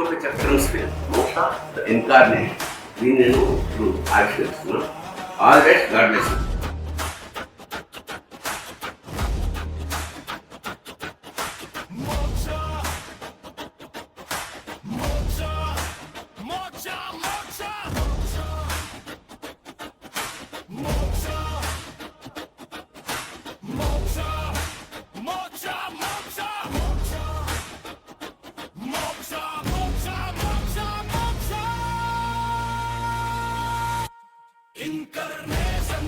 అశోక చక్రం స్పేస్ మోక్ష ఇన్కార్నేషన్ దీన్ని నేను ఇప్పుడు ఆవిష్కరిస్తున్నాను. All right, God bless you. Incarnation.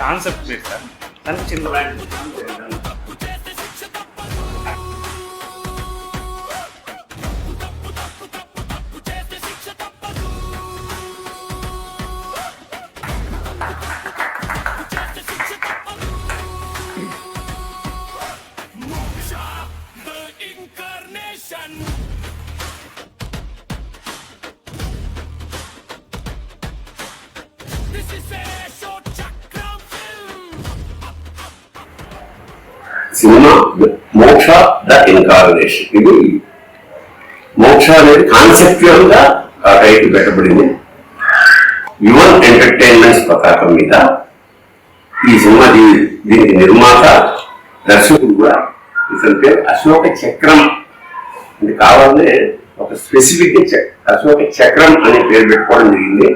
Concept లేదు సార్, దానికి చిన్న సినిమా మోక్ష ద ఇన్కార్నేషన్. ఇది మోక్ష అనేది కాన్సెప్చువల్ గా ఆ టైటిల్ పెట్టబడింది. యువన్ ఎంటర్టైన్మెంట్స్ పతాకం మీద ఈ సినిమా దీనికి నిర్మాత దర్శకుడు కూడా ఇతని పేరు అశోక చక్రం. ఇది కావాలనే ఒక స్పెసిఫిక్ అశోక చక్రం అనే పేరు పెట్టుకోవడం జరిగింది.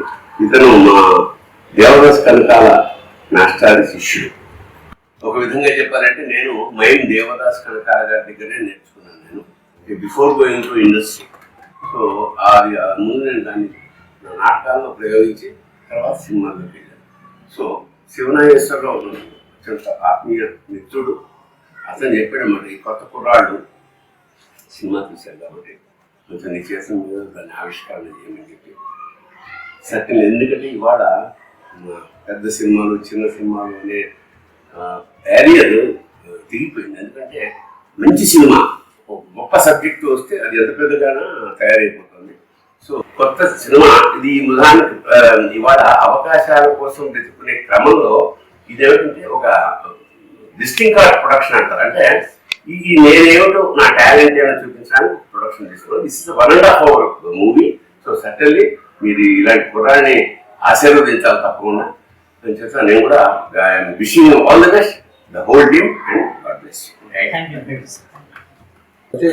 ఇతను మా దేవదాస్ కనకాల మాస్టర్ శిష్యుడు. ఒక విధంగా చెప్పాలంటే నేను మైమ్ దేవదాస్ కనకాల గారి దగ్గరే నేర్చుకున్నాను. నేను before going to industry. So అది ముందు నేను దాన్ని నా నాటకాల్లో ప్రయోగించి తర్వాత సినిమాల్లోకి వెళ్ళాను. సో శివనాగేశ్వరరావు అత్యంత ఆత్మీయ మిత్రుడు. అతను చెప్పాడన్నమాట, ఈ కొత్త కుర్రాళ్ళు సినిమా తీశారు కాబట్టి కొంచెం నీ చేసిన మీద దాన్ని ఆవిష్కరణ చేయమని చెప్పి సత్యం. ఎందుకంటే ఇవాళ పెద్ద సినిమాలు చిన్న సినిమాలు అనే బ్యారియర్ దిగిపోయింది. ఎందుకంటే మంచి సినిమా గొప్ప సబ్జెక్టు వస్తే అది ఎంత పెద్దగానో తయారైపోతుంది. సో కొత్త సినిమా ఇది ఉదాహరణకు ఇవాళ అవకాశాల కోసం వెతుక్కునే క్రమంలో ఇదేమిటంటే ఒక విజిటింగ్ కార్డ్ ప్రొడక్షన్ అంటారు. అంటే ఈ నేనేమిటో నా టాలెంట్ ఏమైనా చూపించడానికి ప్రొడక్షన్ తీసుకున్నాను. This is 1.5 hour movie. So certainly మీరు ఇలాంటి కుర్రాన్ని ఆశీర్వదించాలి తప్పకుండా. నేను కూడా wishing all the best the whole team and God bless you. అయితే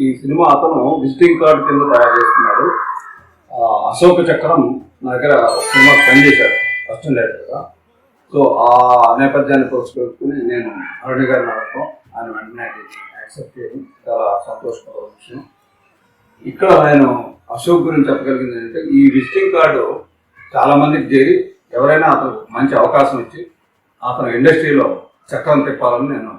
ఈ సినిమా అతను విజిటింగ్ కార్డు కింద తయారు చేస్తున్నాడు. అశోక చక్రం నా దగ్గర సినిమా పనిచేశాడు అసిస్టెంట్ డైరెక్టర్గా. సో ఆ నేపథ్యాన్ని పురస్కరించుకుని నేను అరుణి గారిని అడగటం, ఆయన వెంటనే యాక్సెప్ట్ చేయడం చాలా సంతోషకరమైన విషయం. ఇక్కడ నేను అశోక్ గురించి చెప్పగలిగింది ఏంటంటే, ఈ విజిటింగ్ కార్డు చాలా మందికి చేరి ఎవరైనా అతను మంచి అవకాశం ఇచ్చి అతను ఇండస్ట్రీలో చక్రం తిప్పాలని నేను